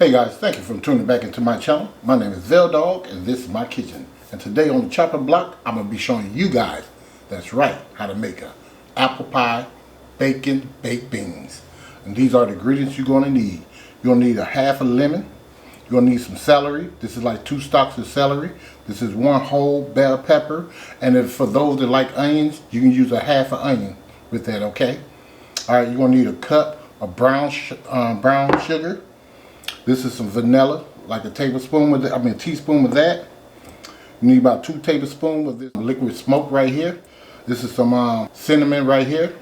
Hey guys, thank you for tuning back into my channel. My name is Dogg and this is my kitchen. And today on the chopping block, I'm going to be showing you guys, that's right, how to make a apple pie, bacon, baked beans. And these are the ingredients you're going to need. You're going to need a half a lemon. You're going to need some celery. This is like 2 stalks of celery. This is 1 whole bell pepper. And if for those that like onions, you can use a half an onion with that, okay? Alright, you're going to need a cup of brown sugar. This is some vanilla, like a tablespoon with it, a teaspoon of that. You need about 2 tablespoons of this liquid smoke right here. This is some cinnamon right here.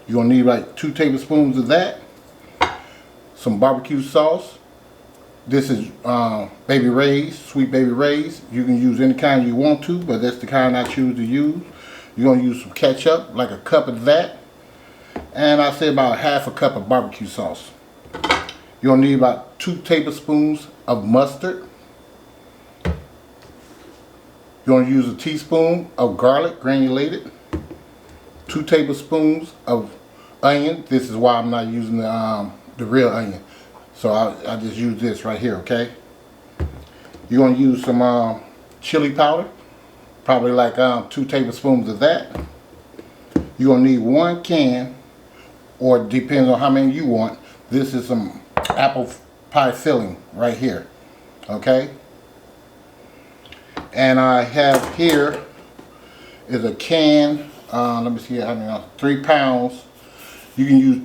You're going to need like 2 tablespoons of that. Some barbecue sauce. This is Baby Ray's, Sweet Baby Ray's. You can use any kind you want to, but that's the kind I choose to use. You're going to use some ketchup, like a cup of that. And I say about half a cup of barbecue sauce. You're going to need about 2 tablespoons of mustard. You're going to use a teaspoon of garlic, granulated. 2 tablespoons of onion. This is why I'm not using the real onion. So I just use this right here, okay? You're going to use some chili powder. Probably like 2 tablespoons of that. You're going to need 1 can, or it depends on how many you want. This is some apple pie filling right here, okay? And I have here is a can, let me see, 3 pounds. You can use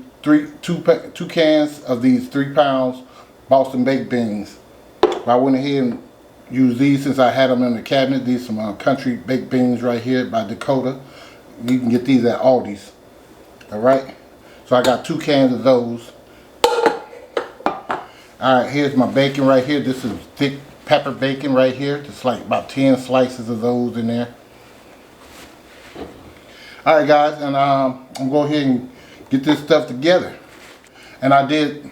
2 cans of these 3 pounds Boston baked beans. I went ahead and used these since I had them in the cabinet. These some country baked beans right here by Dakota. You can get these at Aldi's. Alright, so I got 2 cans of those. Alright, here's my bacon right here. This is thick pepper bacon right here. Just like about 10 slices of those in there. Alright guys, and I'm going to go ahead and get this stuff together. And I did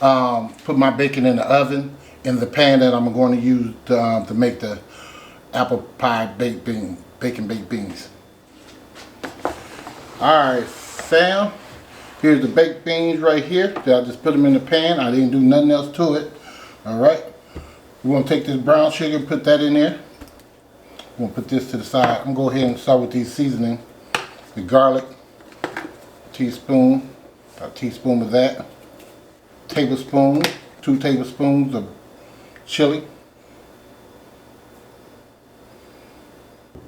put my bacon in the oven in the pan that I'm going to use to make the apple pie bacon baked beans. Alright fam, here's the baked beans right here. I just put them in the pan. I didn't do nothing else to it. Alright, we're going to take this brown sugar and put that in there. I'm going to put this to the side. I'm going to go ahead and start with these seasoning. The garlic, a teaspoon of that. 2 tablespoons of chili.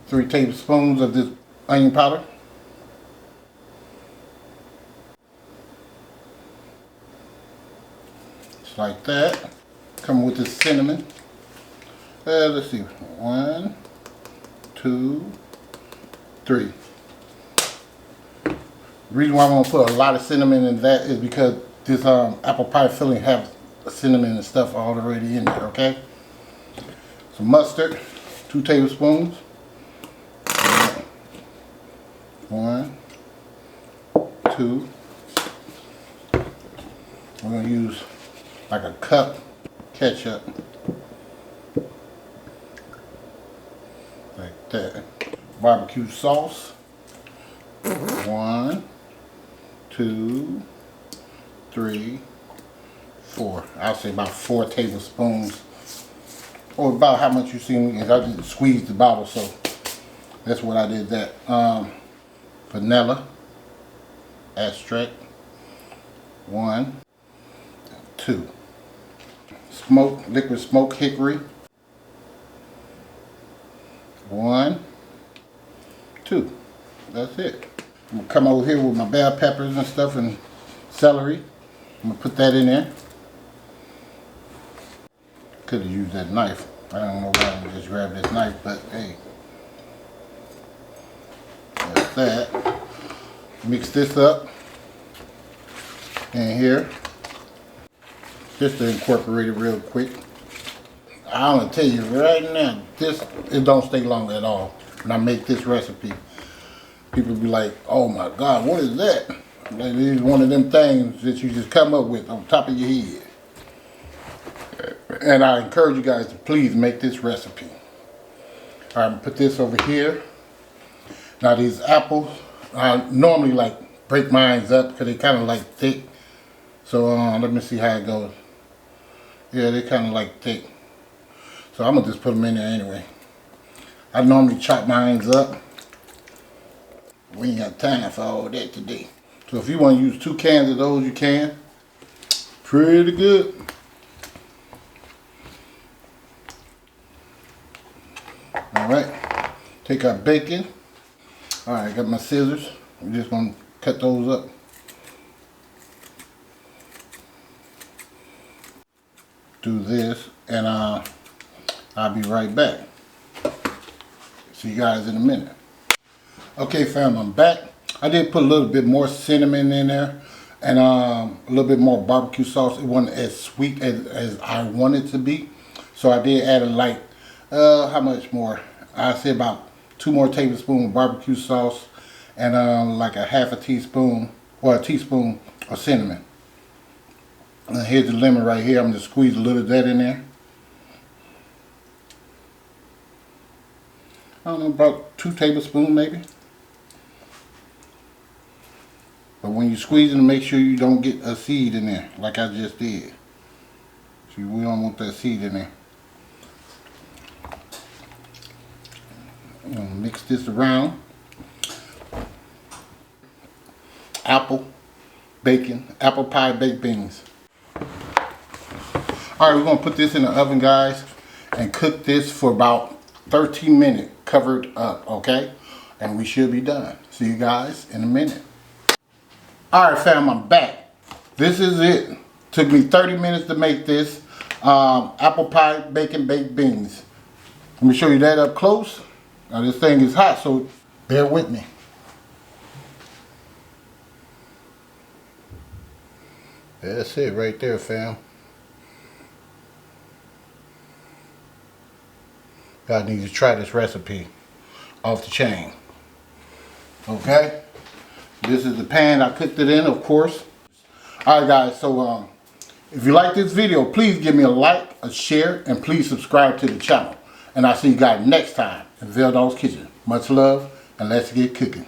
3 tablespoons of this onion powder. Just like that. Come with this cinnamon. Let's see. 1, 2, 3. The reason why I'm going to put a lot of cinnamon in that is because this apple pie filling has cinnamon and stuff already in there, okay? Some mustard, 2 tablespoons. 1, 2. We're going to use like a cup ketchup. Like that. Barbecue sauce. 1, 2, 3, 4. I'll say about 4 tablespoons. Or about how much you see me. I just squeezed the bottle, so that's what I did that. Vanilla extract. 1, 2. Liquid smoke hickory. 1, 2. That's it. I'm going to come over here with my bell peppers and stuff and celery. I'm going to put that in there. Could have used that knife. I don't know why I just grabbed this knife, but hey. That's that. Mix this up in here. Just to incorporate it real quick. I'm going to tell you right now, it don't stay long at all. When I make this recipe, people be like, oh my God, what is that? Like, it's one of them things that you just come up with on top of your head. And I encourage you guys to please make this recipe. All right, I'm going to put this over here. Now these apples, I normally like break mine up because they kind of like thick. So let me see how it goes. Yeah, they kind of like thick. So I'm gonna just put them in there anyway. I normally chop mine up. We ain't got time for all that today. So if you want to use 2 cans of those, you can. Pretty good. Alright, take our bacon. Alright, I got my scissors. I'm just going to cut those up. Do this, and I'll be right back. See you guys in a minute. Okay fam, I'm back. I did put a little bit more cinnamon in there and a little bit more barbecue sauce. It wasn't as sweet as I wanted it to be. So I did add a light, how much more? I'd say about 2 more tablespoons of barbecue sauce and like a half a teaspoon or a teaspoon of cinnamon. And here's the lemon right here. I'm going to squeeze a little of that in there. I don't know, about 2 tablespoons maybe. But when you squeeze it, make sure you don't get a seed in there, like I just did. See, we don't want that seed in there. I'm gonna mix this around. Apple, bacon, apple pie baked beans. Alright, we're gonna put this in the oven, guys, and cook this for about 13 minutes, covered up, okay? And we should be done. See you guys in a minute. Alright fam, I'm back. This is it. Took me 30 minutes to make this apple pie bacon baked beans. Let me show you that up close. Now this thing is hot, so bear with me. That's it right there, fam. Y'all need to try this recipe. Off the chain. Okay? This is the pan I cooked it in, of course. Alright guys, so if you like this video, please give me a like, a share, and please subscribe to the channel. And I'll see you guys next time in Dogg's Kitchen. Much love, and let's get cooking.